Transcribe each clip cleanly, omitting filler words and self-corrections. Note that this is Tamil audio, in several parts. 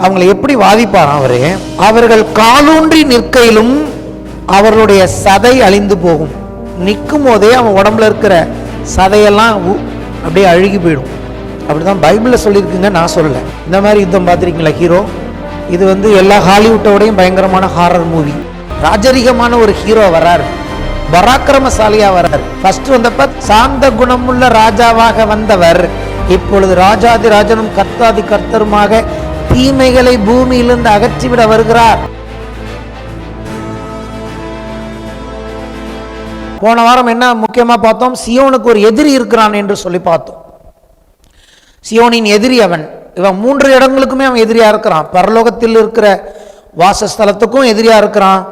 அவங்களை எப்படி வாதிப்பாராம் அவரு? அவர்கள் காலூன்றி நிற்கையிலும் அவர்களுடைய சதை அழிந்து போகும். நிற்கும் போதே அவன் உடம்புல இருக்கிற சதையெல்லாம் அப்படியே அழுகி போயிடும். அப்படிதான் பைபிளில் சொல்லியிருக்குங்க, நான் சொல்லலை. இந்த மாதிரி யுத்தம் பார்த்துருக்கீங்களா ஹீரோ? இது எல்லா ஹாலிவுட்டோடையும் பயங்கரமான ஹாரர் மூவி. ராஜரிகமான ஒரு ஹீரோ வர்றாரு, பராக்கிரமசாலியா வர்றாரு. ஃபர்ஸ்ட் வந்தப்ப சாந்த குணமுள்ள ராஜாவாக வந்தவர் இப்பொழுது ராஜாதி ராஜனும் கர்த்தாதி கர்த்தருமாக தீமைகளை பூமியிலிருந்து அகற்றிவிட வருகிறார். போன வாரம் என்ன முக்கியமா பார்த்தோம்? சியோனுக்கு ஒரு எதிரி இருக்கிறான் என்று சொல்லி பார்த்தோம். சியோனின் எதிரி அவன். இவன் 3 இடங்களுக்குமே அவன் எதிரியா இருக்கிறான். பரலோகத்தில் இருக்கிற வாசஸ்தலத்துக்கும் எதிரியா இருக்கிறான்,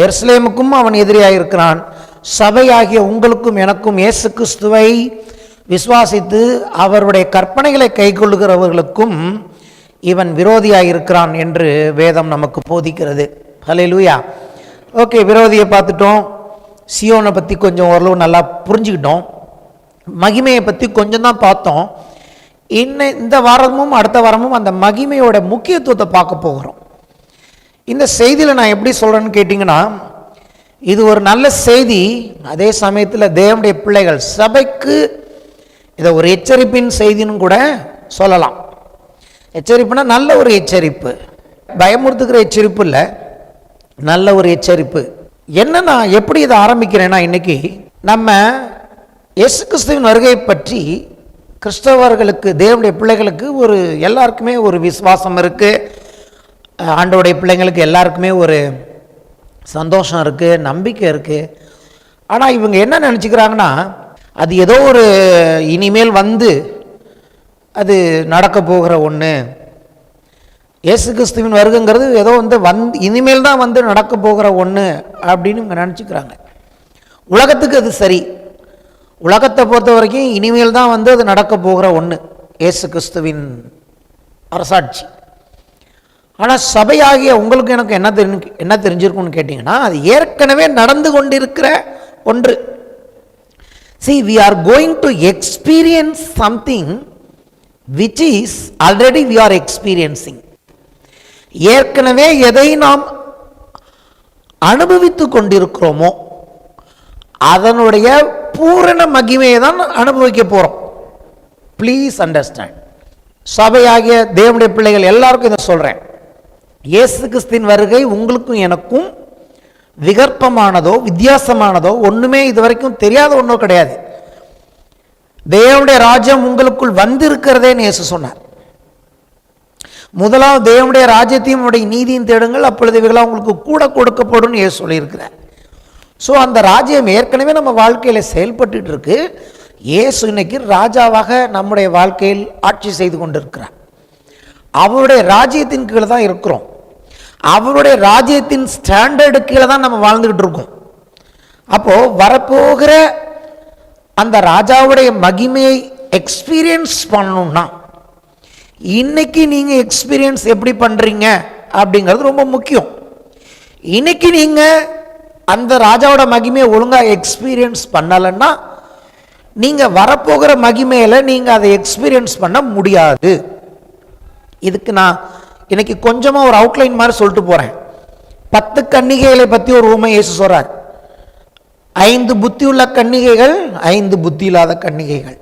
எருசலேமுக்கும் அவன் எதிரியா இருக்கிறான், சபையாகிய உங்களுக்கும் எனக்கும் இயேசு கிறிஸ்துவை விசுவாசித்து அவருடைய கற்பனைகளை கைக்கொள்ளுகிறவர்களுக்கும் இவன் விரோதியாக இருக்கிறான் என்று வேதம் நமக்கு போதிக்கிறது. ஹல்லேலூயா. ஓகே, விரோதியை பார்த்துட்டோம், சியோனை பற்றி கொஞ்சம் ஓரளவு நல்லா புரிஞ்சுக்கிட்டோம், மகிமையை பற்றி கொஞ்சம் தான் பார்த்தோம். இந்த வாரமும் அடுத்த வாரமும் அந்த மகிமையோட முக்கியத்துவத்தை பார்க்க போகிறோம். இந்த செய்தியில் நான் எப்படி சொல்கிறேன்னு கேட்டிங்கன்னா, இது ஒரு நல்ல செய்தி, அதே சமயத்தில் தேவனுடைய பிள்ளைகள் சபைக்கு இதை ஒரு எச்சரிப்பின் செய்தின்னு கூட சொல்லலாம். எச்சரிப்புனா நல்ல ஒரு எச்சரிப்பு, பயமுறுத்துக்கிற எச்சரிப்பு இல்லை, நல்ல ஒரு எச்சரிப்பு. என்ன நான் எப்படி இதை ஆரம்பிக்கிறேன்னா, இன்னைக்கு நம்ம இயேசு கிறிஸ்துவின் வருகையை பற்றி கிறிஸ்தவர்களுக்கு, தேவனுடைய பிள்ளைகளுக்கு எல்லாருக்குமே ஒரு விசுவாசம் இருக்குது. ஆண்டவருடைய பிள்ளைங்களுக்கு எல்லாருக்குமே ஒரு சந்தோஷம் இருக்குது, நம்பிக்கை இருக்குது. ஆனால் இவங்க என்ன நினச்சிக்கிறாங்கன்னா, அது ஏதோ ஒரு இனிமேல் அது நடக்க போகிற ஒன்று. இயேசு கிறிஸ்துவின் வருகைங்கிறது ஏதோ இனிமேல் தான் நடக்க போகிற ஒன்று அப்படின்னு இவங்க நினச்சிக்கிறாங்க. உலகத்துக்கு அது சரி, உலகத்தை பொறுத்த வரைக்கும் இனிமேல் தான் அது நடக்க போகிற ஒன்று, இயேசு கிறிஸ்துவின் அரசாட்சி. ஆனால் சபையாகிய உங்களுக்கு எனக்கு என்ன தெரிஞ்சிருக்கும்னு கேட்டிங்கன்னா, அது ஏற்கனவே நடந்து கொண்டிருக்கிற ஒன்று. See, we are going to experience something which is already we are experiencing. ஏற்கனவே எதை நாம் அனுபவித்துக் கொண்டிருக்கிறோமோ அதனுடைய பூரண மகிமையை தான் அனுபவிக்க போகிறோம். Please understand. சபையாகிய தேவனுடைய பிள்ளைகள் எல்லாருக்கும் இதை சொல்கிறேன். இயேசு கிறிஸ்துவின் வருகை உங்களுக்கும் எனக்கும் விகற்பமானதோ வித்தியாசமானதோ ஒன்றுமே இதுவரைக்கும் தெரியாத ஒன்றும் கிடையாது. தேவனுடைய ராஜ்யம் உங்களுக்குள் வந்திருக்கிறதேன்னு இயேசு சொன்னார். முதலாவது தேவனுடைய ராஜ்யத்தையும் நீதியும் தேடுங்கள், அப்பொழுது இவைகளாம் உங்களுக்கு கூட கொடுக்கப்படும் இயேசு சொல்லியிருக்கிறார். ஸோ அந்த ராஜ்யம் ஏற்கனவே நம்ம வாழ்க்கையில் செயல்பட்டு இருக்கு. இயேசு இன்னைக்கு ராஜாவாக நம்முடைய வாழ்க்கையில் ஆட்சி செய்து கொண்டிருக்கிறார். அவருடைய ராஜ்யத்தின் கீழே தான் இருக்கிறோம். அவருடைய ராஜ்யத்தின் ஸ்டாண்டர்டு கீழே தான் நம்ம வாழ்ந்துகிட்டு இருக்கோம். அப்போ வரப்போகிற அந்த ராஜாவுடைய மகிமையை எக்ஸ்பீரியன்ஸ் பண்ணணும்னா இன்னைக்கு நீங்க எக்ஸ்பீரியன்ஸ் எப்படி பண்றீங்க அப்படிங்கிறது ரொம்ப முக்கியம். இன்னைக்கு நீங்க அந்த ராஜாவோட மகிமையை ஒழுங்கா எக்ஸ்பீரியன்ஸ் பண்ணலைன்னா நீங்க வரப்போகிற மகிமையில நீங்க அதை எக்ஸ்பீரியன்ஸ் பண்ண முடியாது. இதுக்கு நான் இன்னைக்கு கொஞ்சமா ஒரு அவுட்லைன் மாதிரி சொல்லிட்டு போறேன். 10 கன்னிகைகளை பத்தி ஒரு உவமை இயேசு சொல்றார். 5 புத்தி உள்ள கன்னிகைகள், 5 புத்தி இல்லாத கன்னிகைகள்.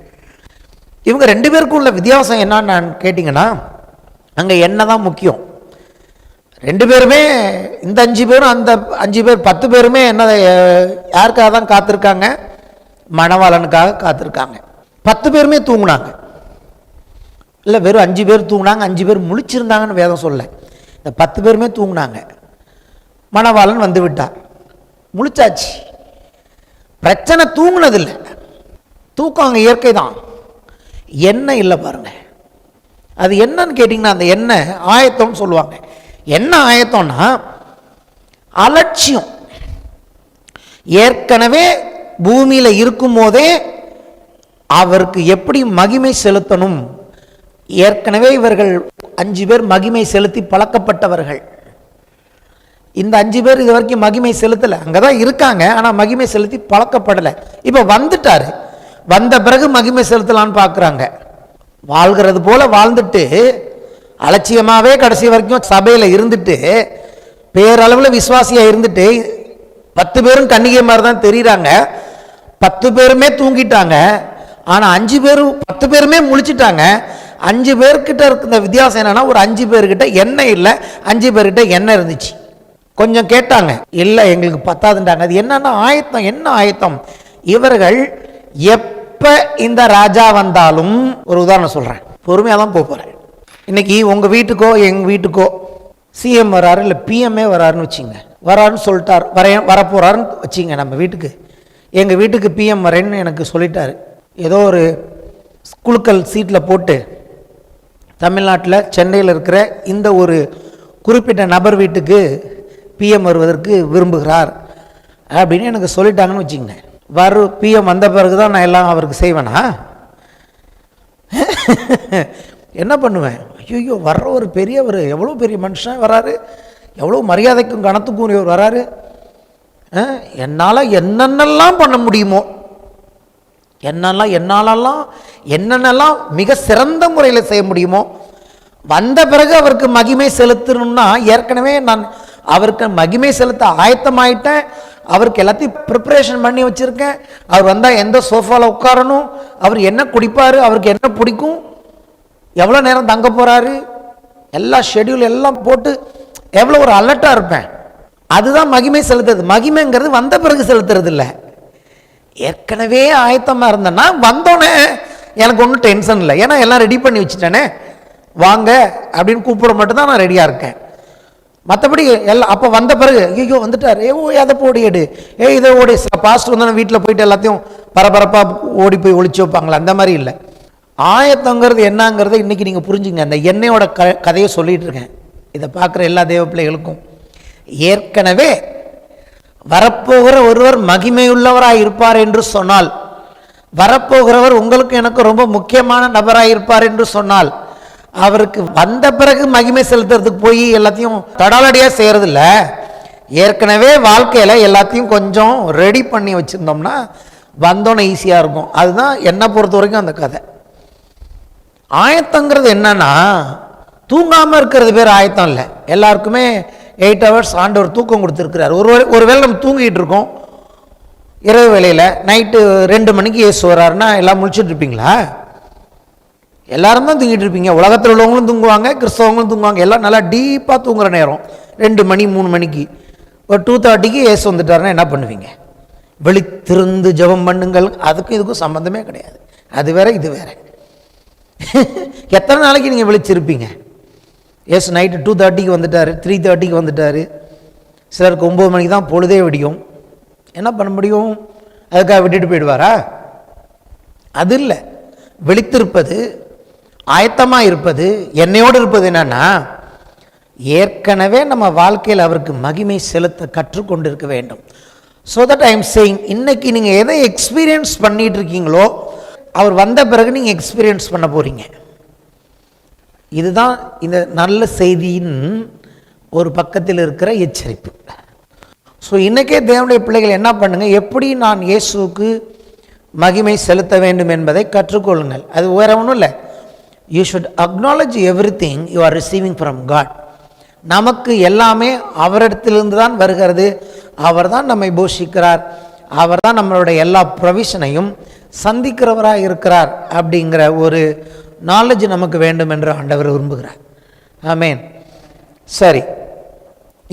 இவங்க 2 பேருக்கும் உள்ள வித்தியாசம் என்னன்னு கேட்டீங்கன்னா, அங்க என்னதான் முக்கியம். 2 பேருமே, இந்த 5 பேரும் அந்த 5 பேர் 10 பேருமே என்ன யாருக்காக தான் காத்திருக்காங்க? மணவாளனுக்காக காத்திருக்காங்க. 10 பேருமே தூங்குனாங்க. இல்லை, வெறும் 5 பேர் தூங்கினாங்க, 5 பேர் முழிச்சிருந்தாங்கன்னு வேதம் சொல்ல. இந்த 10 பேருமே தூங்கினாங்க. மணவாளன் வந்து விட்டார், முழிச்சாச்சு. பிரச்சனை தூங்குனதில்லை, தூக்கம் அங்கே இயற்கை தான். எண்ணெய் இல்லை பாருங்க. அது என்னன்னு கேட்டிங்கன்னா, அந்த எண்ணெய் ஆயத்தம்னு சொல்லுவாங்க. என்ன ஆயத்தம்னா அலட்சியம். ஏற்கனவே பூமியில் இருக்கும் போதே அவருக்கு எப்படி மகிமை செலுத்தணும், ஏற்கனவே இவர்கள் 5 பேர் மகிமை செலுத்தி பழக்கப்பட்டவர்கள். இந்த 5 பேர் இது வரைக்கும் மகிமை செலுத்தலை, அங்கதான் இருக்காங்க, ஆனா மகிமை செலுத்தி பழக்கப்படலை. இப்ப வந்துட்டாரு, வந்த பிறகு மகிமை செலுத்தலான்னு பார்க்குறாங்க. வாழ்கிறது போல வாழ்ந்துட்டு அலட்சியமாகவே கடைசி வரைக்கும் சபையில் இருந்துட்டு பேரளவில் விசுவாசியாக இருந்துட்டு 10 பேரும் கன்னிகை மாதிரி தான் தெரியுறாங்க. 10 பேருமே தூங்கிட்டாங்க. ஆனால் 5 பேரும் 10 பேருமே முழிச்சிட்டாங்க. 5 பேர்கிட்ட இருக்கிற வித்தியாசம் என்னன்னா, ஒரு 5 பேர்கிட்ட எண்ணெய் இல்லை, 5 பேர்கிட்ட எண்ணெய் இருந்துச்சு. கொஞ்சம் கேட்டாங்க, இல்லை எங்களுக்கு பத்தாதுண்டாங்க. அது என்னன்னா ஆயத்தம். என்ன ஆயத்தம்? இவர்கள் எப்போ இந்த ராஜா வந்தாலும், ஒரு உதாரணம் சொல்கிறேன், பொறுமையாக தான் போகிறேன். இன்னைக்கு உங்கள் வீட்டுக்கோ எங்கள் வீட்டுக்கோ சிஎம் வராரு, இல்லை பிஎம்ஏ வராருன்னு வச்சுங்க, வராருன்னு சொல்லிட்டார், வரப்போறாருன்னு வச்சிங்க. நம்ம வீட்டுக்கு, எங்கள் வீட்டுக்கு பிஎம் வரேன்னு எனக்கு சொல்லிட்டாரு. ஏதோ ஒரு குழுக்கள் சீட்டில் போட்டு தமிழ்நாட்டில் சென்னையில் இருக்கிற இந்த ஒரு குறிப்பிட்ட நபர் வீட்டுக்கு பிஎம் வருவதற்கு விரும்புகிறார் அப்படின்னு எனக்கு சொல்லிட்டாங்கன்னு வச்சுங்க. பிஎம் வந்த பிறகு தான் நான் எல்லாம் அவருக்கு செய்வேனா? என்ன பண்ணுவேன்? ஐயோ, வர்ற ஒரு பெரியவர், எவ்வளோ பெரிய மனுஷன் வராரு, எவ்வளோ மரியாதைக்கும் கணத்துக்கும் உரியவர் வராரு, என்னால் என்னென்னலாம் பண்ண முடியுமோ, என்னென்னலாம் மிக சிறந்த முறையில் செய்ய முடியுமோ, வந்த பிறகு அவருக்கு மகிமை செலுத்தணும்னா, ஏற்கனவே நான் அவருக்கு மகிமை செலுத்த ஆயத்தமாயிட்டேன், அவருக்கு எல்லாத்தையும் ப்ரிப்பரேஷன் பண்ணி வச்சுருக்கேன். அவர் வந்தால் எந்த சோஃபாவில் உட்காரணும், அவர் என்ன குடிப்பார், அவருக்கு என்ன பிடிக்கும், எவ்வளோ நேரம் தங்க போகிறாரு, எல்லா ஷெட்யூல் எல்லாம் போட்டு எவ்வளோ ஒரு அலர்ட்டாக இருப்பேன். அதுதான் மகிமை செலுத்துறது. மகிமைங்கிறது வந்த பிறகு செலுத்துறது இல்லை. ஏற்கனவே ஆயத்தமாக இருந்தேன்னா வந்தோடனே எனக்கு ஒன்றும் டென்ஷன் இல்லை, ஏன்னா எல்லாம் ரெடி பண்ணி வச்சுட்டேனே, வாங்க அப்படின்னு கூப்பிட மட்டும்தான் நான் ரெடியாக இருக்கேன். மற்றபடி எல்லாம் அப்போ வந்த பிறகு ஐயோ வந்துட்டார், அதை போடி எடு, இதை ஓடி. பாஸ்டர் வந்தால் வீட்டில் போயிட்டு எல்லாத்தையும் பரபரப்பாக ஓடி போய் ஒழிச்சு வைப்பாங்களா? அந்த மாதிரி இல்லை. ஆயத்தங்கிறது என்னங்கிறத இன்றைக்கி நீங்கள் புரிஞ்சுங்க. அந்த எண்ணெயோட கதையை சொல்லிகிட்டு இருக்கேன் இதை பார்க்குற எல்லா தேவ பிள்ளைகளுக்கும். ஏற்கனவே வரப்போகிற ஒருவர் மகிமையுள்ளவராக இருப்பார் என்று சொன்னால், வரப்போகிறவர் உங்களுக்கு எனக்கு ரொம்ப முக்கியமான நபராக இருப்பார் என்று சொன்னால், அவருக்கு வந்த பிறகு மகிமை செலுத்துறதுக்கு போய் எல்லாத்தையும் தடாலடியாக செய்கிறதில்ல. ஏற்கனவே வாழ்க்கையில் எல்லாத்தையும் கொஞ்சம் ரெடி பண்ணி வச்சுருந்தோம்னா வந்தோன்னே ஈஸியாக இருக்கும். அதுதான் என்னை பொறுத்த வரைக்கும் அந்த கதை. ஆயத்தங்கிறது என்னன்னா, தூங்காமல் இருக்கிறது பேர் ஆயத்தம் இல்லை. எல்லாருக்குமே 8 hours ஆண்டவர் தூக்கம் கொடுத்துருக்கிறார். ஒருவேளை நம்ம தூங்கிட்டு இருக்கோம் இரவு வேளையில், நைட்டு 2 மணிக்கு இயேசு வர்றாருன்னா எல்லாம் முழிச்சுட்டு இருப்பீங்களா? எல்லாரும் தான் தூங்கிட்டு இருப்பீங்க. உலகத்தில் உள்ளவங்களும் தூங்குவாங்க, கிறிஸ்தவங்களும் தூங்குவாங்க. எல்லாம் நல்லா டீப்பாக தூங்குற நேரம் 2 மணி 3 மணிக்கு. ஒரு 2:30க்கு இயேசு வந்துட்டாருன்னா என்ன பண்ணுவீங்க? விழித்திருந்து ஜெபம் பண்ணுங்கள். அதுக்கும் இதுக்கும் சம்மந்தமே கிடையாது. அது வேற இது வேற. எத்தனை நாளைக்கு நீங்கள் விழிச்சிருப்பீங்க? எஸ், நைட்டு 2:30க்கு வந்துட்டார், 3:30க்கு வந்துட்டார். சிலருக்கு 9 மணிக்கு தான் பொழுதே விடியும். என்ன பண்ண முடியும்? அதுக்காக விட்டுட்டு போயிடுவாரா? அது இல்லை. விழித்திருப்பது, ஆயத்தமாக இருப்பது, என்னையோடு இருப்பது என்னன்னா, ஏற்கனவே நம்ம வாழ்க்கையில் அவருக்கு மகிமை செலுத்த கற்றுக்கொண்டு இருக்க வேண்டும். So that I am saying, இன்னைக்கு நீங்கள் எதை எக்ஸ்பீரியன்ஸ் பண்ணிட்டு இருக்கீங்களோ அவர் வந்த பிறகு நீங்கள் எக்ஸ்பீரியன்ஸ் பண்ண போகிறீங்க. இதுதான் இந்த நல்ல செய்தியின் ஒரு பக்கத்தில் இருக்கிற எச்சரிப்பு. ஸோ இன்றைக்கே தேவனுடைய பிள்ளைகள் என்ன பண்ணுங்க, எப்படி நான் இயேசுவுக்கு மகிமை செலுத்த வேண்டும் என்பதை கற்றுக்கொள்ளுங்கள். அது வேற ஒன்றும் இல்லை. You should acknowledge everything you are receiving from God. நமக்கு எல்லாமே அவரிடத்திலிருந்து தான் வருகிறது. அவர் தான் நம்மை போஷிக்கிறார். அவர் தான் நம்மளுடைய எல்லா ப்ரொவிஷனையும் சந்திக்கிறவராக இருக்கிறார். அப்படிங்கிற ஒரு நாலேஜ் நமக்கு வேண்டும் என்று ஆண்டவர் விரும்புகிறார். ஆமேன். சரி,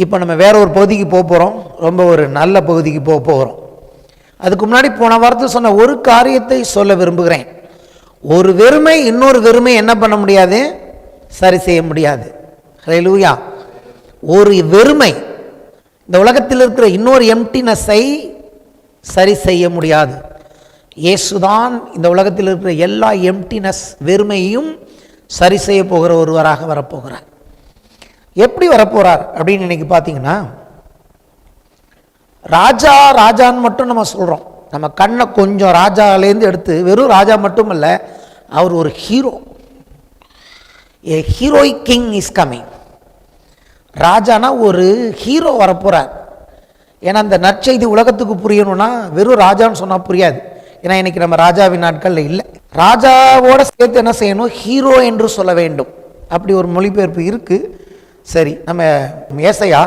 இப்போ நம்ம வேற ஒரு பகுதிக்கு போக போகிறோம். ரொம்ப ஒரு நல்ல பகுதிக்கு போக போகிறோம். அதுக்கு முன்னாடி போன வாரத்தில் சொன்ன ஒரு காரியத்தை சொல்ல விரும்புகிறேன். ஒரு வெறுமை இன்னொரு வெறுமை என்ன பண்ண முடியாது? சரி செய்ய முடியாது. ஹல்லேலூயா. ஒரு வெறுமை இந்த உலகத்தில் இருக்கிற இன்னொரு எம்டினஸை சரி செய்ய முடியாது. இயேசுதான் இந்த உலகத்தில் இருக்கிற எல்லா எம்டினஸ் வெறுமையும் சரி செய்ய போகிற ஒருவராக வரப்போகிறார். எப்படி வரப்போகிறார் அப்படின்னு இன்னைக்கு பார்த்தீங்கன்னா, ராஜா ராஜான்னு மட்டும் நம்ம சொல்கிறோம். நம்ம கண்ணை கொஞ்சம் ராஜாலேருந்து எடுத்து வெறும் ராஜா மட்டும் இல்லை, அவர் ஒரு hero. A heroic king is coming. ராஜானா ஒரு ஹீரோ வரப்போகிறார். ஏன்னா அந்த நற்செய்தி உலகத்துக்கு புரியணும்னா வெறும் ராஜான்னு சொன்னால் புரியாது. ஏன்னா இன்னைக்கு நம்ம ராஜாவின் நாட்களில் இல்லை. ராஜாவோட சேர்த்து என்ன செய்யணும்? ஹீரோ என்று சொல்ல வேண்டும். அப்படி ஒரு மொழிபெயர்ப்பு இருக்குது. சரி, நம்ம ஏசாயா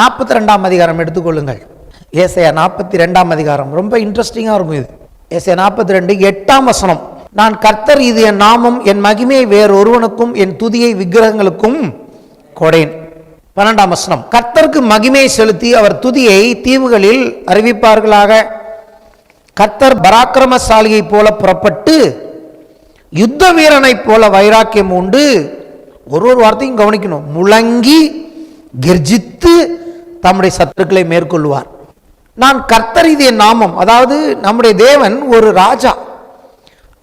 42ஆம் அதிகாரம் எடுத்துக்கொள்ளுங்கள். ஏசாயா 42ஆம் அதிகாரம் ரொம்ப இன்ட்ரெஸ்டிங்காக இருக்கும். இது ஏசாயா 42 8ஆம் வசனம். நான் கர்த்தர், இது என் நாமம், என் மகிமையை வேறொருவனுக்கும் என் துதியை விக்கிரகங்களுக்கும் கொடேன். 12ஆம் வசனம். கர்த்தருக்கு மகிமையை செலுத்தி அவர் துதியை தீவுகளில் அறிவிப்பார்களாக. கர்த்தர் பராக்கிரமசாலியை போல புறப்பட்டு யுத்த வீரனை போல வைராக்கியம் உண்டு. ஒரு வார்த்தையும் கவனிக்கணும். முழங்கி கர்ஜித்து தம்முடைய சத்துருக்களை மேற்கொள்வார். நான் கர்த்தர், இது என் நாமம். அதாவது நம்முடைய தேவன் ஒரு ராஜா.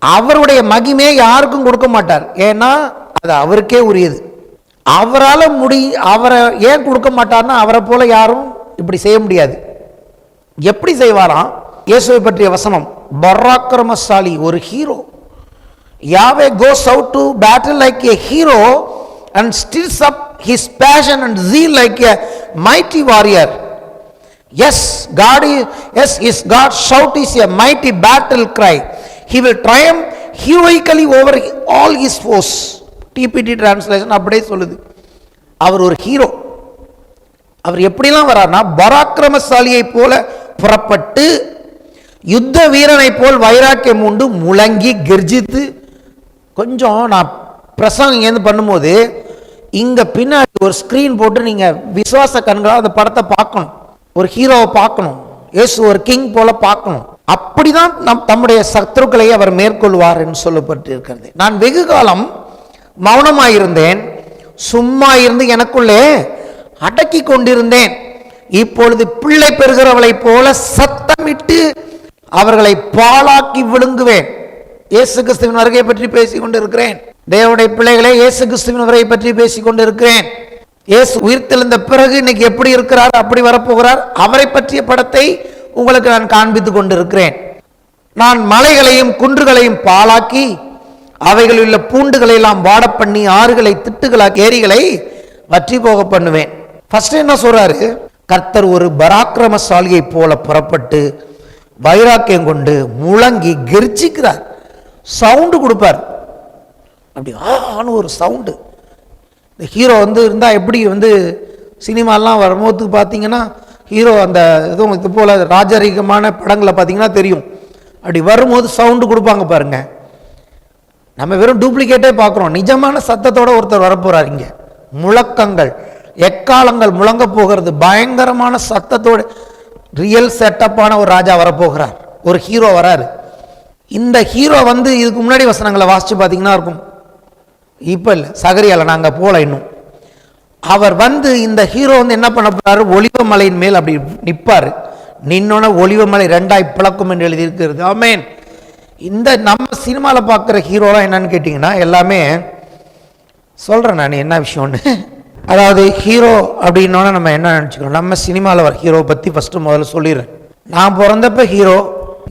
அவருடைய மகிமையை யாருக்கும் கொடுக்க மாட்டார். ஏன்னா அது அவருக்கே உரியது. அவரால் அவரை ஏன் கொடுக்க மாட்டார்னா, அவரை போல யாரும் இப்படி செய்ய முடியாது. எப்படி செய்வாராம்? இயேசுவை பற்றிய வசனம், பராக்கிரமசாலி, ஒரு hero. Yahweh goes out to battle like a hero and stirs up his passion and zeal like a mighty warrior. Yes, his God's shout is a mighty battle cry. He will triumph heroically over all his foes. TPT translation அப்படியே சொல்லுது. அவர் ஒரு ஹீரோ. அவர் எப்படிலாம் வரார்னா, பராக்கிரமசாலியை போல புறப்பட்டு யுத்த வீரனை போல் வைராக்கியம் உண்டு, முழங்கி கர்ஜித்து. கொஞ்சம் நான் பிரசங்கம் இங்கேருந்து பண்ணும்போது இங்கே பின்னாடி ஒரு ஸ்க்ரீன் போட்டு நீங்கள் விசுவாச கண்களாக அந்த படத்தை பார்க்கணும். ஒரு ஹீரோவை பார்க்கணும், இயேசு ஒரு கிங் போல பார்க்கணும். அப்படிதான் தம்முடைய சத்துருக்களை அவர் மேற்கொள்வார் என்று சொல்லப்பட்டிருக்கிறது. நான் வெகு காலம் மௌனமாயிருந்தேன், சும்மா இருந்து எனக்குள்ளே அடக்கி கொண்டிருந்தேன். இப்பொழுது பிள்ளை பெறுகிறவளை போல சத்தமிட்டு அவர்களை பாழாக்கி விழுங்குவேன். இயேசு கிறிஸ்துவின் வருகை பற்றி பேசிக் கொண்டிருக்கிறேன். தேவனுடைய பிள்ளைகளை, இயேசு கிறிஸ்துவின் வருகை பற்றி பேசிக் கொண்டிருக்கிறேன். இயேசு உயிர்த்தெழுந்த பிறகு இன்னைக்கு எப்படி இருக்கிறார், அப்படி வரப்போகிறார், அவரை பற்றிய படத்தை உங்களுக்கு நான் காண்பித்துக் கொண்டிருக்கிறேன். நான் மலைகளையும் குன்றுகளையும் பாழாக்கி அவைகளில் உள்ள பூண்டுகளை எல்லாம் வாட பண்ணி ஆறுகளை திட்டுகளாக்கி ஏரிகளை வற்றி போக பண்ணுவேன். ஃபர்ஸ்ட் என்ன சொல்றாரு? கர்த்தர் ஒரு பராக்கிரமசாலியை போல புறப்பட்டு வைராக்கியம் கொண்டு முழங்கி கர்ஜிக்கிறார். சவுண்டு கொடுப்பார். அப்படி ஆன்னு ஒரு சவுண்டு. இந்த ஹீரோ இருந்தால் எப்படி சினிமாலாம் வரும்போது பார்த்தீங்கன்னா, ஹீரோ அந்த எதுவும் இது போல் ராஜரீகமான படங்களை பார்த்தீங்கன்னா தெரியும். அப்படி வரும்போது சவுண்டு கொடுப்பாங்க பாருங்க. நம்ம வெறும் டூப்ளிகேட்டே பார்க்குறோம். நிஜமான சத்தத்தோட ஒருத்தர் வரப்போறார். இங்கே முழக்கங்கள், எக்காலங்கள் முழங்க போகிறது. பயங்கரமான சத்தத்தோடு ரியல் செட்டப்பான ஒரு ராஜா வரப்போகிறார். ஒரு ஹீரோ வராரு. இந்த ஹீரோ இதுக்கு முன்னாடி வசனங்களை வாசித்து பார்த்தீங்கன்னா இருக்கும். இப்போ இல்லை, சகரியால நாங்கள் போல இன்னும். அவர் இந்த ஹீரோ என்ன பண்ண போறாரு? ஒலிவமலையின் மேல் அப்படி நிற்பார். நின்னோன ஒலிவமலை ரெண்டாய் பிளக்கும் என்று எழுதியிருக்கிறது. ஆமேன். இந்த நம்ம சினிமாவில் பார்க்குற ஹீரோலாம் என்னன்னு கேட்டிங்கன்னா, எல்லாமே சொல்கிறேன் நான் என்ன விஷயம்னு. அதாவது ஹீரோ அப்படின்னோன்னா நம்ம என்ன நினச்சிக்கிறோம்? நம்ம சினிமாவில் வர ஹீரோவை பற்றி ஃபஸ்ட்டு முதல்ல சொல்லிடுறேன். நான் பிறந்தப்ப ஹீரோ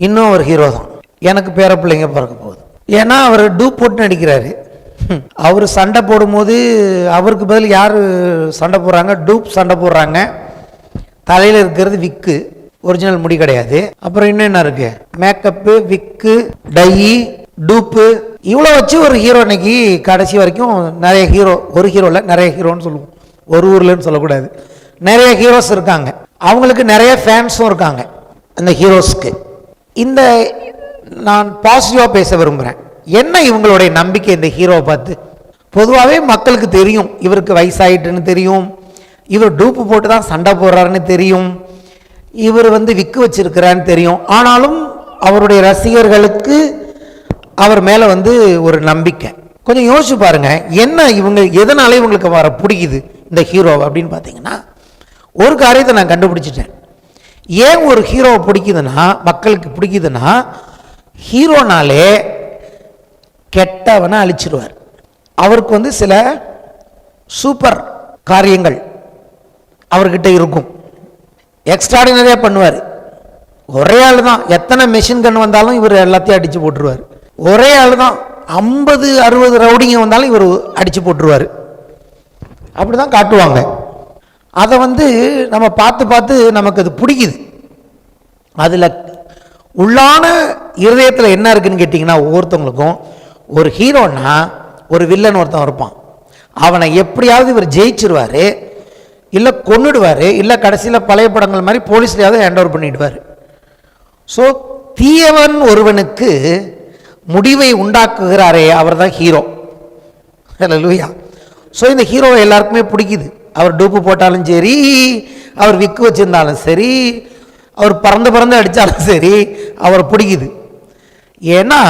இன்னும் ஒரு ஹீரோ தான். எனக்கு பேர பிள்ளைங்க பிறக்க போகுது. ஏன்னா அவர் டூப் போட்டு நடிக்கிறாரு. அவர் சண்டை போடும்போது அவருக்கு பதில் யார் சண்டை போடுறாங்க? டூப் சண்டை போடுறாங்க. தலையில் இருக்கிறது விக்கு, ஒரிஜினல் முடி கிடையாது. அப்புறம் இன்னும் என்ன இருக்கு? மேக்கப்பு, விக்கு, டை, டூப்பு, இவ்வளோ வச்சு ஒரு ஹீரோ இன்னைக்கு கடைசி வரைக்கும் நிறைய ஹீரோ, ஒரு ஹீரோ இல்லை நிறைய ஹீரோன்னு சொல்லுவோம். ஒரு ஊர்லன்னு சொல்லக்கூடாது. நிறைய ஹீரோஸ் இருக்காங்க. அவங்களுக்கு நிறைய ஃபேன்ஸும் இருக்காங்க அந்த ஹீரோஸ்க்கு. இந்த நான் பாசிட்டிவாக பேச விரும்புகிறேன். என்ன இவங்களுடைய நம்பிக்கை இந்த ஹீரோவை பார்த்து? பொதுவாகவே மக்களுக்கு தெரியும், இவருக்கு வயசாயிட்டுன்னு தெரியும், இவர் டூப்பு போட்டு தான் சண்டை போடுறாருன்னு தெரியும், இவர் விக்கு வச்சிருக்கிறான்னு தெரியும். ஆனாலும் அவருடைய ரசிகர்களுக்கு அவர் மேலே ஒரு நம்பிக்கை. கொஞ்சம் யோசிச்சு பாருங்க, என்ன இவங்க எதனால இவங்களுக்கு வர பிடிக்குது இந்த ஹீரோ அப்படின்னு பார்த்தீங்கன்னா, ஒரு காரியத்தை நான் கண்டுபிடிச்சிட்டேன். ஏன் ஒரு ஹீரோவை பிடிக்குதுன்னா, மக்களுக்கு பிடிக்குதுன்னா, ஹீரோனாலே கெட்டவனை அழிச்சிடுவார். அவருக்கு சில சூப்பர் காரியங்கள் அவர்கிட்ட இருக்கும். எக்ஸ்ட்ராடினரியாக பண்ணுவார். ஒரே ஆள் தான். எத்தனை மெஷின் கன் வந்தாலும் இவர் எல்லாத்தையும் அடித்து போட்டுருவார். ஒரே ஆள் தான். 50-60 ரவுடிங்க வந்தாலும் இவர் அடித்து போட்டுருவார். அப்படி தான் காட்டுவாங்க. அதை நம்ம பார்த்து பார்த்து நமக்கு அது பிடிக்குது. அதில் உள்ளான இருதயத்தில் என்ன இருக்குன்னு கேட்டிங்கன்னா, ஒவ்வொருத்தவங்களுக்கும் ஒரு ஹீரோன்னா ஒரு வில்லன் ஒருத்தன் இருப்பான். அவனை எப்படியாவது இவர் ஜெயிச்சிருவார், இல்லை கொன்னுடுவார், இல்லை கடைசியில் பழைய படங்கள் மாதிரி போலீஸ்லையாவது ஹேண்ட் ஓவர் பண்ணிடுவார். ஸோ தீயவன் ஒருவனுக்கு முடிவை உண்டாக்குகிறாரே அவர் தான் ஹீரோ. ஹல்லேலூயா. ஸோ இந்த ஹீரோவை எல்லாருக்குமே பிடிக்குது. அவர் டூப்பு போட்டாலும் சரி, அவர் விக்கு வச்சிருந்தாலும் சரி, அவர் பறந்து அடித்தாலும் சரி, அவரை பிடிக்குது. ஏன்னா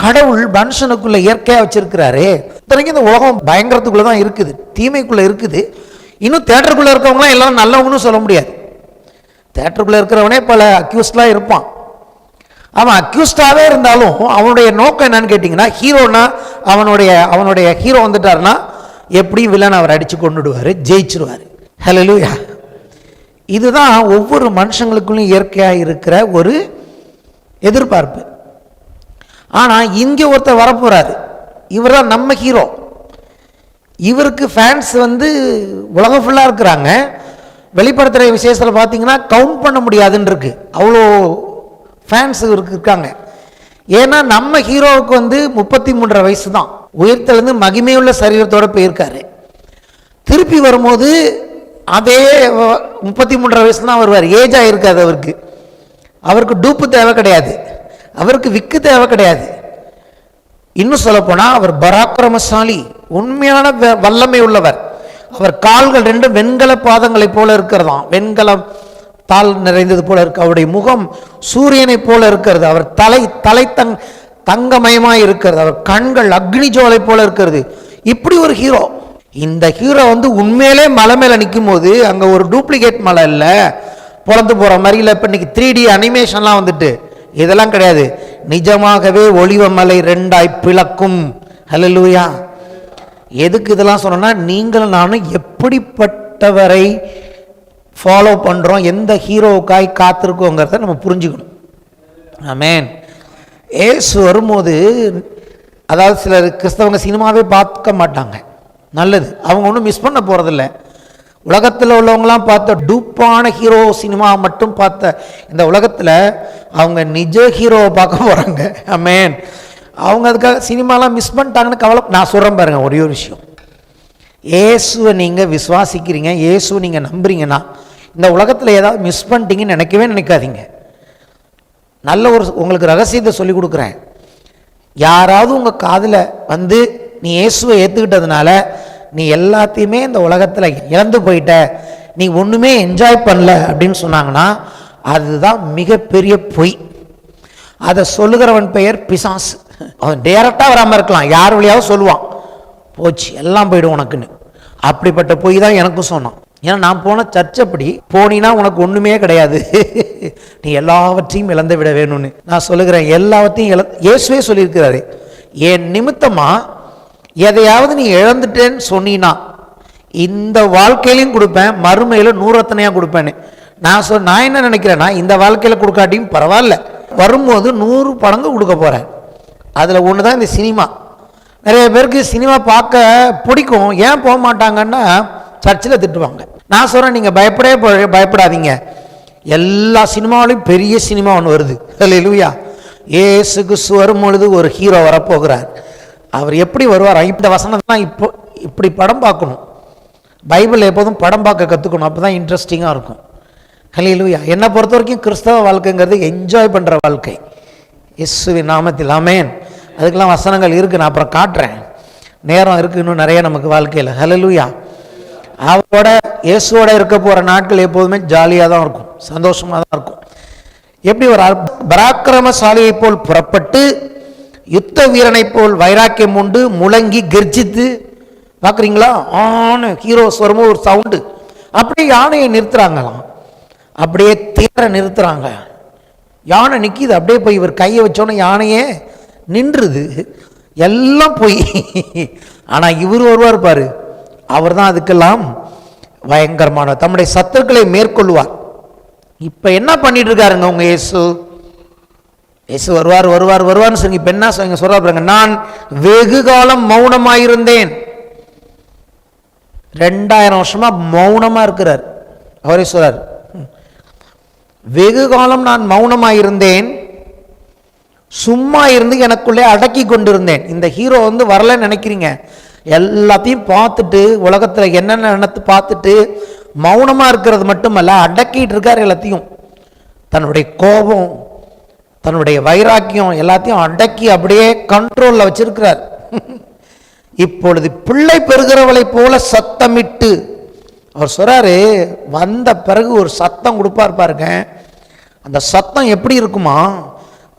கடவுள் மனுஷனுக்குள்ள இயற்கையாக வச்சிருக்கிறாரு. இத்தனைக்கும் இந்த உலகம் பயங்கரத்துக்குள்ளே தான் இருக்குது, தீமைக்குள்ளே இருக்குது. இன்னும் தேட்டருக்குள்ளே இருக்கிறவங்களாம் எல்லாரும் நல்லவங்கன்னு சொல்ல முடியாது. தேட்டருக்குள்ளே இருக்கிறவனே பல அக்யூஸ்ட்லாம் இருப்பான். அவன் அக்யூஸ்டாகவே இருந்தாலும் அவனுடைய நோக்கம் என்னன்னு கேட்டிங்கன்னா, ஹீரோனா அவனுடைய ஹீரோ வந்துட்டாருன்னா எப்படியும் வில்லன் அவர் அடித்து கொண்டுடுவார், ஜெயிச்சிருவார். ஹல்லேலூயா. இதுதான் ஒவ்வொரு மனுஷங்களுக்குள்ளும் இயற்கையாக இருக்கிற ஒரு எதிர்பார்ப்பு. ஆனால் இங்கே ஒருத்தர் வரப்போகிறாரு, இவர் தான் நம்ம ஹீரோ. இவருக்கு ஃபேன்ஸ் உலகம் ஃபுல்லாக இருக்கிறாங்க. வெளிப்படுத்துகிற விசேஷத்தில் பார்த்தீங்கன்னா கவுண்ட் பண்ண முடியாதுன்னு இருக்கு, அவ்வளோ ஃபேன்ஸ் இவருக்கு இருக்காங்க. ஏன்னா நம்ம ஹீரோவுக்கு 33 வயசு தான், உயிர்த்தெழுந்து மகிமையுள்ள சரீரத்தோடு போயிருக்காரு. திருப்பி வரும்போது அதே 33 வயசு தான் வருவார். ஏஜ் ஆகிருக்காது அவருக்கு. அவருக்கு டூப்பு தேவை கிடையாது, அவருக்கு விக்கு தேவை கிடையாது. இன்னும் சொல்லப்போனால் அவர் பராக்கிரமசாலி, உண்மையான வல்லமை உள்ளவர். அவர் கால்கள் 2 வெண்கல பாதங்களை போல இருக்கிறதாம், வெண்கலம் தாள் நிறைந்தது போல இருக்கு. அவருடைய முகம் சூரியனை போல இருக்கிறது. அவர் தலை தங்கமயமாய் இருக்கிறது. அவர் கண்கள் அக்னி ஜுவாலை போல இருக்கிறது. இப்படி ஒரு ஹீரோ. இந்த ஹீரோ உண்மையிலே மலை மேலே நிற்கும் போது அங்கே ஒரு டூப்ளிகேட் மலை இல்லை, பொழந்து போகிற மாதிரி இல்லை. இப்போ இன்னைக்கு 3D அனிமேஷன்லாம் இதெல்லாம் கிடையாது. நிஜமாகவே ஒளிவ மலை 2ஆய் பிளக்கும். ஹல்லேலூயா. எதுக்கு இதெல்லாம் சொன்னோன்னா, நீங்களும் நானும் எப்படிப்பட்டவரை ஃபாலோ பண்ணுறோம், எந்த ஹீரோவுக்காய் காத்திருக்கோங்கிறத நம்ம புரிஞ்சுக்கணும். ஆமென். ஏசு வரும்போது, அதாவது சிலர் கிறிஸ்தவங்க சினிமாவே பார்க்க மாட்டாங்க, நல்லது, அவங்க ஒன்றும் மிஸ் பண்ண போகிறதில்ல. உலகத்தில் உள்ளவங்களாம் பார்த்த டூப்பான ஹீரோ சினிமா மட்டும் பார்த்த இந்த உலகத்தில் அவங்க நிஜ ஹீரோவை பார்க்க போகிறாங்க. ஆமென். அவங்க அதுக்காக சினிமாலாம் மிஸ் பண்ணிட்டாங்கன்னு கவலை. நான் சொல்கிறேன் பாருங்கள், ஒரே ஒரு விஷயம். இயேசுவை நீங்கள் விசுவாசிக்கிறீங்க, இயேசுவை நீங்கள் நம்புறீங்கன்னா இந்த உலகத்தில் ஏதாவது மிஸ் பண்ணிட்டீங்கன்னு நினைக்காதீங்க. நல்ல ஒரு உங்களுக்கு ரகசியத்தை சொல்லி கொடுக்குறேன். யாராவது உங்கள் காதில் நீ இயேசுவை ஏற்றுக்கிட்டதுனால நீ எல்லாத்தையுமே இந்த உலகத்தில் இழந்து போயிட்ட, நீ ஒன்றுமே என்ஜாய் பண்ணல அப்படின்னு சொன்னாங்கன்னா அதுதான் மிகப்பெரிய பொய். அதை சொல்லுகிறவன் பெயர் பிசாசு. அவன் டைரக்டாக வராமல் இருக்கலாம், யார் வழியாவது சொல்லுவான், போச்சு எல்லாம் போய்டும் உனக்குன்னு. அப்படிப்பட்ட பொய் தான் எனக்கும் சொன்னான். ஏன்னா நான் போன சர்ச் அப்படி, போனீன்னா உனக்கு ஒன்றுமே கிடையாது, நீ எல்லாவற்றையும் இழந்து விட வேணும்னு. நான் சொல்லுகிறேன், எல்லாவற்றையும் இயேசுவே சொல்லியிருக்கிறாரு, என் நிமித்தமாக எதையாவது நீ இழந்துட்டேன்னு சொன்னீன்னா இந்த வாழ்க்கையிலையும் கொடுப்பேன், மறுமையில் 100 கொடுப்பேன்னு. நான் என்ன நினைக்கிறேன்னா, இந்த வாழ்க்கையில் கொடுக்காட்டியும் பரவாயில்ல, வரும்போது 100 மடங்கு கொடுக்க போகிறேன். அதில் ஒன்று தான் இந்த சினிமா. நிறைய பேருக்கு சினிமா பார்க்க பிடிக்கும், ஏன் போக மாட்டாங்கன்னா சர்ச்சில் திட்டுவாங்க. நான் சொல்கிறேன், நீங்கள் பயப்படாதீங்க. எல்லா சினிமாவிலையும் பெரிய சினிமா ஒன்று வருது. ஹல்லேலூயா. இயேசுக்கு வரும் பொழுது ஒரு ஹீரோ வரப்போகிறார். அவர் எப்படி வருவார்? இந்த வசனத்தான் இப்படி படம் பார்க்கணும். பைபிள் எப்போதும் படம் பார்க்க கற்றுக்கணும், அப்போ தான் இன்ட்ரெஸ்டிங்காக இருக்கும். ஹல்லேலூயா. என்னை பொறுத்த வரைக்கும் கிறிஸ்தவ வாழ்க்கைங்கிறது என்ஜாய் பண்ணுற வாழ்க்கை. இயேசுவின் நாமத்தில் ஆமென். அதுக்கெல்லாம் வசனங்கள் இருக்குது, நான் அப்புறம் காட்டுறேன், நேரம் இருக்குது இன்னும் நிறைய நமக்கு வாழ்க்கையில். ஹல்லேலூயா. அவரோட இயேசுவோட இருக்க போகிற நாட்கள் எப்போதுமே ஜாலியாக தான் இருக்கும், சந்தோஷமாக தான் இருக்கும். எப்படி ஒரு பராக்கிரமசாலியை போல் புறப்பட்டு யுத்த வீரனை போல் வைராக்கியம் உண்டு முழங்கி கர்ஜித்து. பார்க்குறீங்களா? ஹீரோஸ் வரும்போது ஒரு சவுண்டு, அப்படியே யானையை நிறுத்துறாங்களாம், அப்படியே தேர நிறுத்துறாங்க. யானை நிற்கிது, அப்படியே போய் இவர் கையை வச்சோன்னே யானையே நின்றுது. எல்லாம் போய் ஆனால் இவர் வருவார் பாரு, அவர் தான் அதுக்கெல்லாம் பயங்கரமான தம்முடைய சத்துருக்களை மேற்கொள்வார். இப்போ என்ன பண்ணிட்டு இருக்காருங்க உங்க இயேசு? இயேசு வருவார்னு சொல்லி இப்போ என்ன சொல்றாங்க? நான் வெகு காலம் மௌனமாயிருந்தேன். 2000 வருஷமா மௌனமா இருக்கிறார். அவரே சொல்றார், வெகு காலம் நான் மௌனமாயிருந்தேன், சும்மா இருந்து எனக்குள்ளே அடக்கி கொண்டிருந்தேன். இந்த ஹீரோ வரலன்னு நினைக்கிறீங்க, எல்லாத்தையும் பார்த்துட்டு உலகத்தில் என்னென்ன நடத்து பார்த்துட்டு மௌனமாக இருக்கிறது மட்டுமல்ல, அடக்கிட்டு இருக்கார் எல்லாத்தையும். தன்னுடைய கோபம், தன்னுடைய வைராக்கியம் எல்லாத்தையும் அடக்கி அப்படியே கண்ட்ரோலில் வச்சிருக்கிறார். இப்பொழுது பிள்ளை பெறுகிறவளை போல சத்தமிட்டு அவர் சொல்றாரு, வந்த பிறகு ஒரு சத்தம் கொடுப்பார் பாருங்க. அந்த சத்தம் எப்படி இருக்குமா,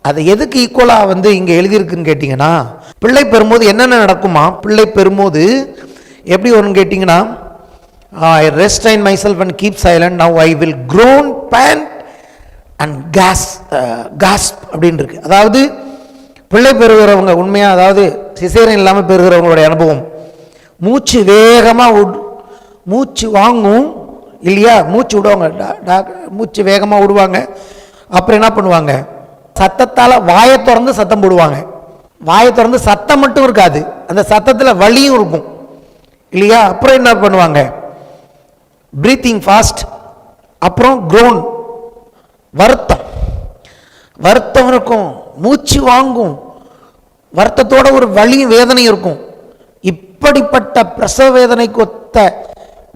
அது எதுக்கு ஈக்குவலாக இங்கே எழுதியிருக்குன்னு கேட்டிங்கன்னா, பிள்ளை பெறும்போது என்னென்ன நடக்குமா, பிள்ளை பெறும்போது எப்படி வரும்னு கேட்டிங்கன்னா, I restrain myself and keep silent, now I will groan, pant and gasp அப்படின்னு இருக்கு. அதாவது பிள்ளை பெறுகிறவங்க உண்மையாக, அதாவது சிசேரியன் இல்லாமல் பெறுகிறவங்களுடைய அனுபவம், மூச்சு வேகமாக மூச்சு வாங்கும் இல்லையா, மூச்சு விடுவாங்க, மூச்சு வேகமாக விடுவாங்க. அப்புறம் என்ன பண்ணுவாங்க, சத்தத்தால் வாயை திறந்து சத்தம் போடுவாங்க. வாயை திறந்து சத்தம் மட்டும் இருக்காது, அந்த சத்தத்தில் வலியும் இருக்கும் இல்லையா. அப்புறம் என்ன பண்ணுவாங்க, பிரீத்திங் ஃபாஸ்ட், அப்புறம் க்ரோன், வருத்தம் இருக்கும், மூச்சு வாங்கும், வருத்தத்தோட ஒரு வலியும் வேதனையும் இருக்கும். இப்படிப்பட்ட பிரசவ வேதனைக்கு ஒத்த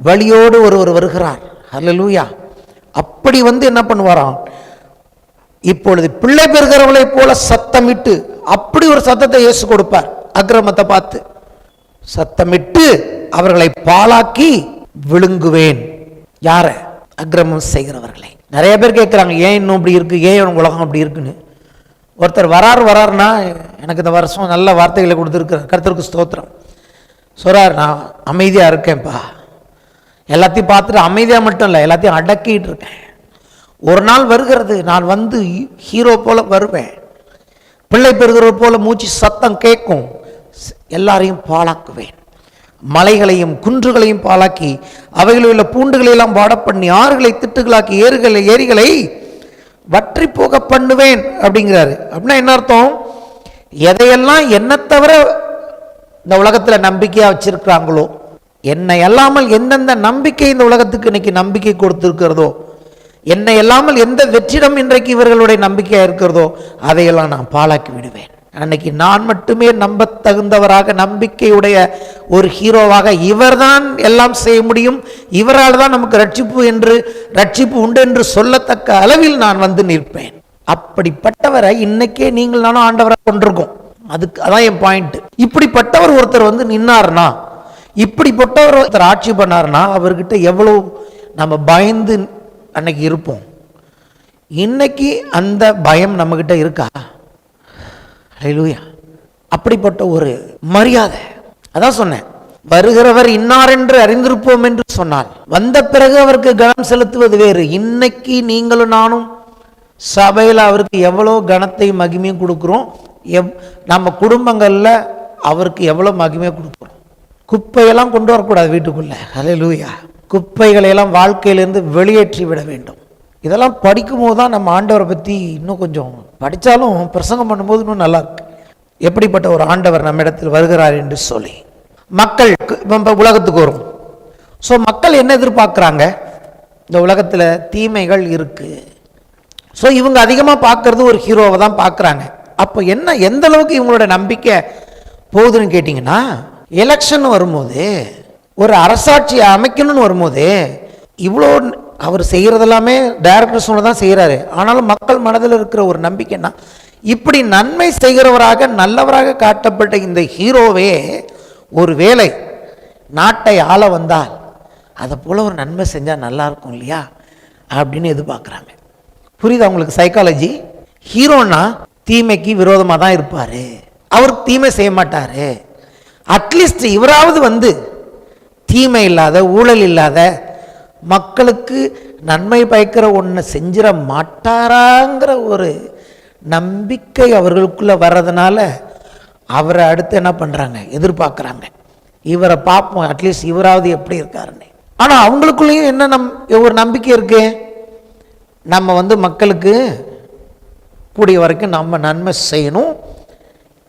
வலியோடு ஒருவர் வருகிறார். ஹல்லேலூயா. அப்படி என்ன பண்ணுவாராம், இப்பொழுது பிள்ளை பெறுகிறவளை போல சத்தமிட்டு, அப்படி ஒரு சத்தத்தை இயேசு கொடுப்பார். அக்கிரமத்தை பார்த்து சத்தமிட்டு அவர்களை பாழாக்கி விழுங்குவேன். யார? அக்கிரமம் செய்கிறவர்களை. நிறைய பேர் கேட்குறாங்க, ஏன் இன்னும் இப்படி இருக்கு, ஏன் உலகம் அப்படி இருக்குன்னு. ஒருத்தர் வராருன்னா, எனக்கு இந்த வருஷம் நல்ல வார்த்தைகளை கொடுத்துருக்கிறார், கர்த்தருக்கு ஸ்தோத்திரம். சொல்றார், நான் அமைதியாக இருக்கேன்ப்பா, எல்லாத்தையும் பார்த்துட்டு அமைதியாக மட்டும் இல்லை, எல்லாத்தையும் அடக்கிட்டு இருக்கேன். ஒரு நாள் வருகிறது, நான் ஹீரோ போல வருவேன், பிள்ளை பெறுகிறவர் போல மூச்சு சத்தம் கேட்கும், எல்லாரையும் பாழாக்குவேன், மலைகளையும் குன்றுகளையும் பாழாக்கி அவைகளில் உள்ள பூண்டுகளை எல்லாம் வாட பண்ணி ஆறுகளை திட்டுகளாக்கி ஏரிகளை வற்றி போக பண்ணுவேன் அப்படிங்கிறாரு. அப்படின்னா என்ன அர்த்தம், எதையெல்லாம் என்ன தவிர இந்த உலகத்தில் நம்பிக்கையா வச்சிருக்கிறாங்களோ, என்னை அல்லாமல் எந்தெந்த நம்பிக்கை இந்த உலகத்துக்கு இன்னைக்கு நம்பிக்கை கொடுத்திருக்கிறதோ, என்னை அல்லாமல் எந்த வெற்றிடம் இன்றைக்கு இவர்களுடைய நம்பிக்கையா இருக்கிறதோ, அதையெல்லாம் நான் பாழாக்கி விடுவேன். அன்னைக்கு நான் மட்டுமே நம்ப தகுந்தவராக, நம்பிக்கையுடைய ஒரு ஹீரோவாக, இவர்தான் எல்லாம் செய்ய முடியும், இவரால் தான் நமக்கு ரட்சிப்பு உண்டு என்று சொல்லத்தக்க அளவில் நான் நிற்பேன். அப்படிப்பட்டவரை இன்னைக்கே நீங்கள் நானும் ஆண்டவராக கொண்டிருக்கோம். அதான் என் பாயிண்ட். இப்படிப்பட்டவர் ஒருத்தர் நின்னார்னா, இப்படிப்பட்டவர் ஒருத்தர் ஆட்சி பண்ணார்னா, அவர்கிட்ட எவ்வளவு நம்ம பயந்து அன்னைக்கு இருப்போம். இன்னைக்கு அந்த பயம் நம்ம கிட்ட இருக்கா? ஹல்லேலூயா. அப்படிப்பட்ட ஒரு மரியாதை. அதான் சொன்னேன், வருகிறவர் இன்னார் என்று அறிந்திருப்போம் என்று சொன்னால், வந்த பிறகு அவருக்கு கனம் செலுத்துவது வேறு. இன்னைக்கு நீங்களும் நானும் சபையில் அவருக்கு எவ்வளோ கனத்தையும் மகிமையும் கொடுக்குறோம், நம்ம குடும்பங்களில் அவருக்கு எவ்வளோ மகிமையை கொடுக்குறோம். குப்பையெல்லாம் கொண்டு வரக்கூடாது வீட்டுக்குள்ள. ஹல்லேலூயா. குப்பைகளையெல்லாம் வாழ்க்கையிலிருந்து வெளியேற்றி விட வேண்டும். இதெல்லாம் படிக்கும்போது தான் நம்ம ஆண்டவரை பற்றி இன்னும் கொஞ்சம் படித்தாலும் பிரசங்கம் பண்ணும்போது இன்னும் நல்லா இருக்கு. எப்படிப்பட்ட ஒரு ஆண்டவர் நம்ம இடத்தில் வருகிறார் என்று சொல்லி மக்கள் உலகத்துக்கு வரும். ஸோ மக்கள் என்ன எதிர்பார்க்குறாங்க, இந்த உலகத்தில் தீமைகள் இருக்கு. ஸோ இவங்க அதிகமாக பார்க்கறது ஒரு ஹீரோவை தான் பார்க்குறாங்க. அப்போ எந்த அளவுக்கு இவங்களோட நம்பிக்கை போகுதுன்னு கேட்டிங்கன்னா, எலெக்ஷன் வரும்போது, ஒரு அரசாட்சியை அமைக்கணும்னு வரும்போது, இவ்வளோ அவர் செய்கிறதெல்லாமே டைரக்டர் சொன்ன தான் செய்கிறாரு. ஆனாலும் மக்கள் மனதில் இருக்கிற ஒரு நம்பிக்கைன்னா, இப்படி நன்மை செய்கிறவராக நல்லவராக காட்டப்பட்ட இந்த ஹீரோவே ஒரு வேளை நாட்டை ஆள வந்தால் அதை போல் ஒரு நன்மை செஞ்சால் நல்லா இருக்கும் இல்லையா அப்படின்னு எதிர்பார்க்குறாங்க. புரியுதா உங்களுக்கு சைக்காலஜி? ஹீரோனா தீமைக்கு விரோதமாக தான் இருப்பார், அவர் தீமை செய்ய மாட்டார். அட்லீஸ்ட் இவராவது தீமை இல்லாத, ஊழல் இல்லாத, மக்களுக்கு நன்மை பயக்கிற ஒன்று செஞ்சிட மாட்டாராங்கிற ஒரு நம்பிக்கை அவர்களுக்குள்ள வர்றதுனால அவரை அடுத்து என்ன பண்ணுறாங்க, எதிர்பார்க்குறாங்க. இவரை பார்ப்போம், அட்லீஸ்ட் இவராவது எப்படி இருக்காருன்னு. ஆனால் அவங்களுக்குள்ளேயும் என்ன ஒரு நம்பிக்கை இருக்கு, நம்ம மக்களுக்கு கூடிய வரைக்கும் நம்ம நன்மை செய்யணும்,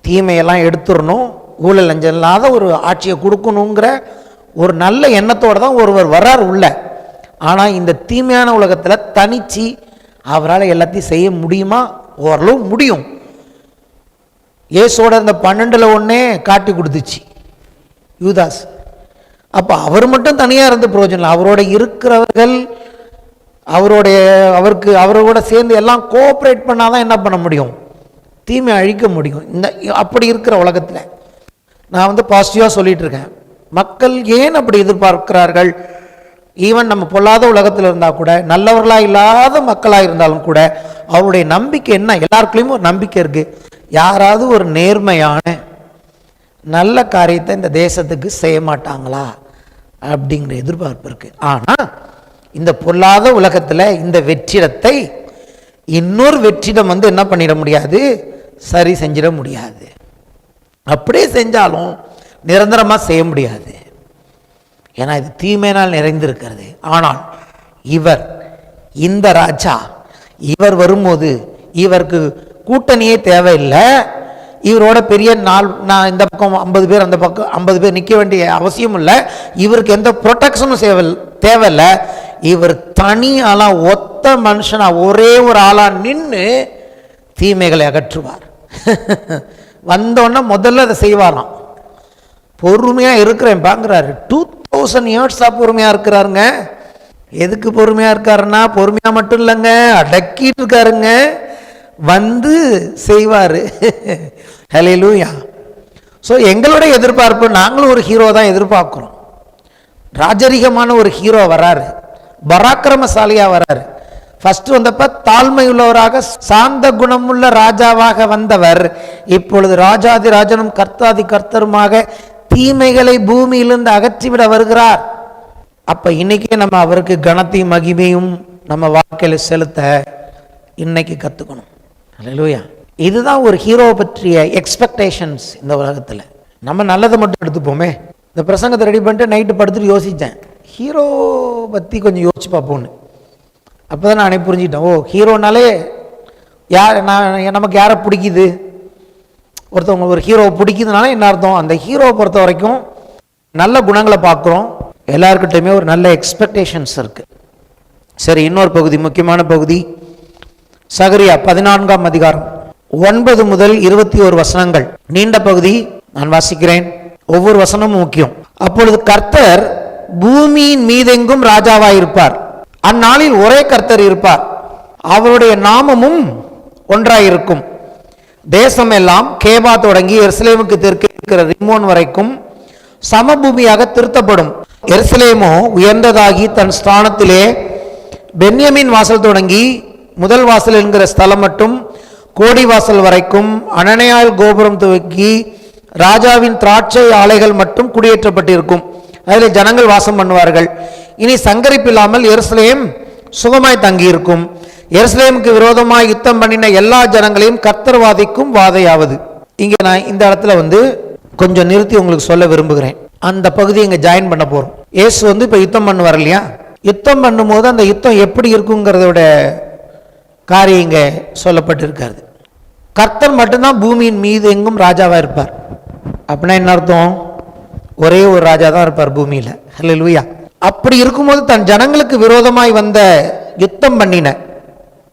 தீமையெல்லாம் எடுத்துடணும், ஊழல் லஞ்சம் இல்லாத ஒரு ஆட்சியை கொடுக்கணுங்கிற ஒரு நல்ல எண்ணத்தோடு தான் ஒருவர் வர்றார் உள்ள. ஆனால் இந்த தீமையான உலகத்தில் தனிச்சு அவரால் எல்லாத்தையும் செய்ய முடியுமா? ஓரளவு முடியும். இயேசுவோட இந்த 12ல் ஒன்றே காட்டி கொடுத்துச்சு, யூதாஸ். அப்போ அவர் மட்டும் தனியாக இருந்து பிரயோஜனம் இல்லை. அவரோட இருக்கிறவர்கள் அவரோட சேர்ந்து எல்லாம் கோஆப்ரேட் பண்ணாதான் என்ன பண்ண முடியும்? தீமை அழிக்க முடியும். இந்த அப்படி இருக்கிற உலகத்தில் நான் பாசிட்டிவாக சொல்லிட்டு இருக்கேன். மக்கள் ஏன் அப்படி எதிர்பார்க்கிறார்கள்? ஈவன் நம்ம பொல்லாத உலகத்தில் இருந்தால் கூட, நல்லவர்களாக இல்லாத மக்களாக இருந்தாலும் கூட, அவருடைய நம்பிக்கை என்ன? எல்லாருக்குள்ளேயும் ஒரு நம்பிக்கை இருக்குது. யாராவது ஒரு நேர்மையான நல்ல காரியத்தை இந்த தேசத்துக்கு செய்ய மாட்டாங்களா அப்படிங்கிற எதிர்பார்ப்பு இருக்குது. ஆனால் இந்த பொல்லாத உலகத்தில் இந்த வெற்றிடத்தை இன்னொரு வெற்றிடம் என்ன பண்ணிட முடியாது? சரி செஞ்சிட முடியாது. அப்படியே செஞ்சாலும் நிரந்தரமாக செய்ய முடியாது. ஏன்னா இது தீமையினால் நிறைந்திருக்கிறது. ஆனால் இந்த ராஜா இவர் வரும்போது இவருக்கு கூட்டணியே தேவையில்லை. இவரோட பெரிய நான் இந்த பக்கம் 50 பேர், அந்த பக்கம் 50 பேர் நிற்க வேண்டிய அவசியம் இல்லை. இவருக்கு எந்த ப்ரொடெக்ஷனும் தேவையில்லை. இவர் தனி ஆளா, ஒத்த மனுஷனா, ஒரே ஒரு ஆளா நின்று தீமைகளை அகற்றுவார். வந்தோன்னா முதல்ல அதை செய்வாராம். பொறுமையாக இருக்கிறேன் பாங்கிறாரு. 2000 இயர்ஸாக பொறுமையாக இருக்கிறாருங்க. எதுக்கு பொறுமையாக இருக்காருன்னா, பொறுமையாக மட்டும் இல்லைங்க, அடக்கிட்டு இருக்காருங்க. வந்து செய்வார். ஹல்லேலூயா. ஸோ எங்களோட எதிர்பார்ப்பு, நாங்களும் ஒரு ஹீரோ தான் எதிர்பார்க்குறோம். ராஜரிகமான ஒரு ஹீரோ வராரு, பராக்கிரமசாலியாக வராரு. ஃபர்ஸ்ட் வந்தப்ப தாழ்மை உள்ளவராக சாந்த குணமுள்ள ராஜாவாக வந்தவர் இப்பொழுது ராஜாதி ராஜனும் கர்த்தாதி கர்த்தருமாக தீமைகளை பூமியிலிருந்து அகற்றிவிட வருகிறார். அப்ப இன்னைக்கே நம்ம அவருக்கு கனத்தையும் மகிமையும் நம்ம வாழ்க்கையில செலுத்த இன்னைக்கு கத்துக்கணும். அல்லேலூயா. இதுதான் ஒரு ஹீரோவை பற்றிய எக்ஸ்பெக்டேஷன்ஸ். இந்த உலகத்துல நம்ம நல்லதை மட்டும் எடுத்துப்போமே. இந்த பிரசங்கத்தை ரெடி பண்ணிட்டு நைட்டு படுத்துட்டு யோசித்தேன், ஹீரோ பற்றி கொஞ்சம் யோசிச்சு பார்ப்போன்னு. அப்போ தான் நானே புரிஞ்சுக்கிட்டேன், ஓ ஹீரோனாலே நமக்கு யாரை பிடிக்குது? ஒருத்தவங்க ஒரு ஹீரோவை பிடிக்குதுனால என்ன அர்த்தம்? அந்த ஹீரோவை பொறுத்த வரைக்கும் நல்ல குணங்களை பார்க்குறோம், எல்லாருக்கிட்டையுமே ஒரு நல்ல எக்ஸ்பெக்டேஷன்ஸ் இருக்குது. சரி, இன்னொரு பகுதி, முக்கியமான பகுதி, சகரியா 14ஆம் அதிகாரம் 9 முதல் 21 வசனங்கள். நீண்ட பகுதி, நான் வாசிக்கிறேன். ஒவ்வொரு வசனமும் முக்கியம். அப்பொழுது கர்த்தர் பூமியின் மீதெங்கும் ராஜாவாயிருப்பார். அந்நாளில் ஒரே கர்த்தர் இருப்பார், அவருடைய நாமமும் ஒன்றாயிருக்கும். தேசம் எல்லாம் கேபா தொடங்கி எருசலேமுக்கு தெற்கே இருக்கிற ரிம்மோன் வரைக்கும் சமபூமியாக திருத்தப்படும். எருசலேமோ உயர்ந்ததாகி தன் ஸ்தானத்திலே பென்யமின் வாசல் தொடங்கி முதல் வாசல் என்கிற ஸ்தலம் மட்டும் கோடி வாசல் வரைக்கும் அனனையால் கோபுரம் துவக்கி ராஜாவின் திராட்சை ஆலைகள் மட்டும் குடியேற்றப்பட்டிருக்கும். அதில் ஜனங்கள் வாசம் பண்ணுவார்கள். இனி சங்கரிப்பில்லாமல் எருசலேம் சுகமாய் தங்கியிருக்கும். எருசலேமுக்கு விரோதமாய் யுத்தம் பண்ணின எல்லா ஜனங்களையும் கர்த்தர் வாதிக்கும் வாதையாவது. இங்கே நான் இந்த இடத்துல கொஞ்சம் நிறுத்தி உங்களுக்கு சொல்ல விரும்புகிறேன். அந்த பகுதியை இங்கே ஜாயின் பண்ண போகிறோம். இயேசு இப்போ யுத்தம் பண்ணுவார் இல்லையா? யுத்தம் பண்ணும்போது அந்த யுத்தம் எப்படி இருக்குங்கிறதோட காரியம் இங்கே சொல்லப்பட்டிருக்காரு. கர்த்தர் மட்டும்தான் பூமியின் மீது எங்கும் ராஜாவாக இருப்பார். அப்படின்னா என்ன அர்த்தம்? ஒரே ஒரு ராஜா தான் இருப்பார் பூமியில். ஹல்லேலூயா. அப்படி இருக்கும்போது தன் ஜனங்களுக்கு விரோதமாய் வந்த யுத்தம் பண்ணின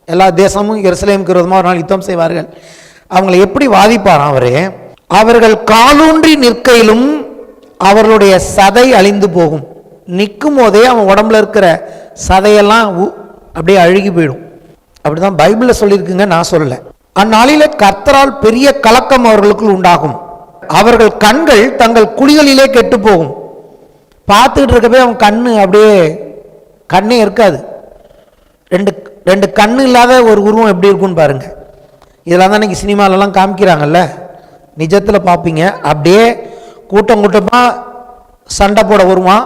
எல்லா தேசமும் எருசலேமுக்கு விரோதமாக ஒரு நாள் யுத்தம் செய்வார்கள். அவங்களை எப்படி வாதிப்பாராம் அவரே? அவர்கள் காலூன்றி நிற்கையிலும் அவர்களுடைய சதை அழிந்து போகும். நிற்கும் போதே அவன் உடம்புல இருக்கிற சதையெல்லாம் அப்படியே அழுகி போயிடும். அப்படிதான் பைபிளில் சொல்லியிருக்குங்க, நான் சொல்லலை. அந்நாளில கர்த்தரால் பெரிய கலக்கம் அவர்களுக்குள் உண்டாகும். அவர்கள் கண்கள் தங்கள் குழிகளிலே கெட்டு போகும். பார்த்துக்கிட்டு இருக்கப்பே அவன் கண்ணு அப்படியே கண்ணே இருக்காது. ரெண்டு கண்ணு இல்லாத ஒரு உருவம் எப்படி இருக்குன்னு பாருங்க. இதெல்லாம் தான் இன்னைக்கு சினிமாலெல்லாம் காமிக்கிறாங்கல்ல, நிஜத்தில் பார்ப்பீங்க. அப்படியே கூட்டம் கூட்டமாக சண்டை போட வருவான்.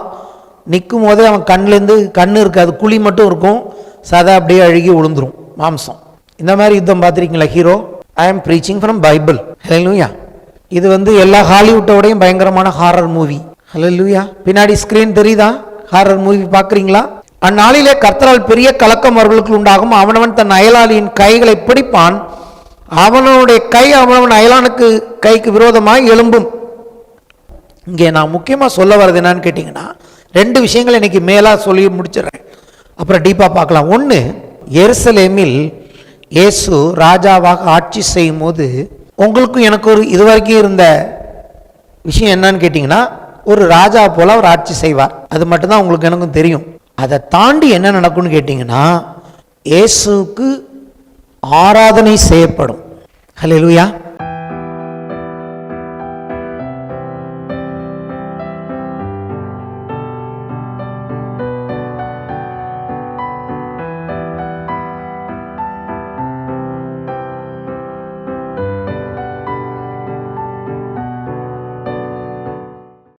நிற்கும் போதே அவன் கண்ணுலேருந்து கண்ணு இருக்காது, குழி மட்டும் இருக்கும், சதை அப்படியே அழுகி விழுந்துரும் மாம்சம். இந்த மாதிரி யுத்தம் பார்த்துருக்கீங்களா ஹீரோ? ஐ ஆம் ப்ரீச்சிங் ஃப்ரம் பைபிள். ஹல்லேலூயா. இது எல்லா ஹாலிவுட்டோடையும் பயங்கரமான ஹாரர் மூவி. ஹல்லேலூயா. பின்னாடி ஸ்கிரீன் தெரியுதா? ஹாரர் மூவி பார்க்குறீங்களா? அந்நாளிலே கர்த்தரால் பெரிய கலக்கம் அவர்களுக்கு உண்டாகும். அவனவன் தன் அயலாளியின் கைகளை பிடிப்பான். அவனுடைய கை அவனவன் அயலானுக்கு கைக்கு விரோதமாக எழும்பும். இங்கே நான் முக்கியமாக சொல்ல வர்றது என்னன்னு கேட்டிங்கன்னா, 2 விஷயங்கள் இன்னைக்கு மேலாக சொல்லி முடிச்சிடறேன், அப்புறம் டீப்பாக பார்க்கலாம். ஒன்று, எருசலேமில் இயேசு ராஜாவாக ஆட்சி செய்யும் போது உங்களுக்கும் எனக்கு ஒரு இதுவரைக்கும் இருந்த விஷயம் என்னன்னு கேட்டிங்கன்னா, ஒரு ராஜா போல அவர் ஆட்சி செய்வார். அது மட்டும்தான் உங்களுக்கு எனக்கும் தெரியும். அதை தாண்டி என்ன நடக்கும்னு கேட்டிங்கன்னா, இயேசுவுக்கு ஆராதனை செய்யப்படும். ஹல்லேலூயா.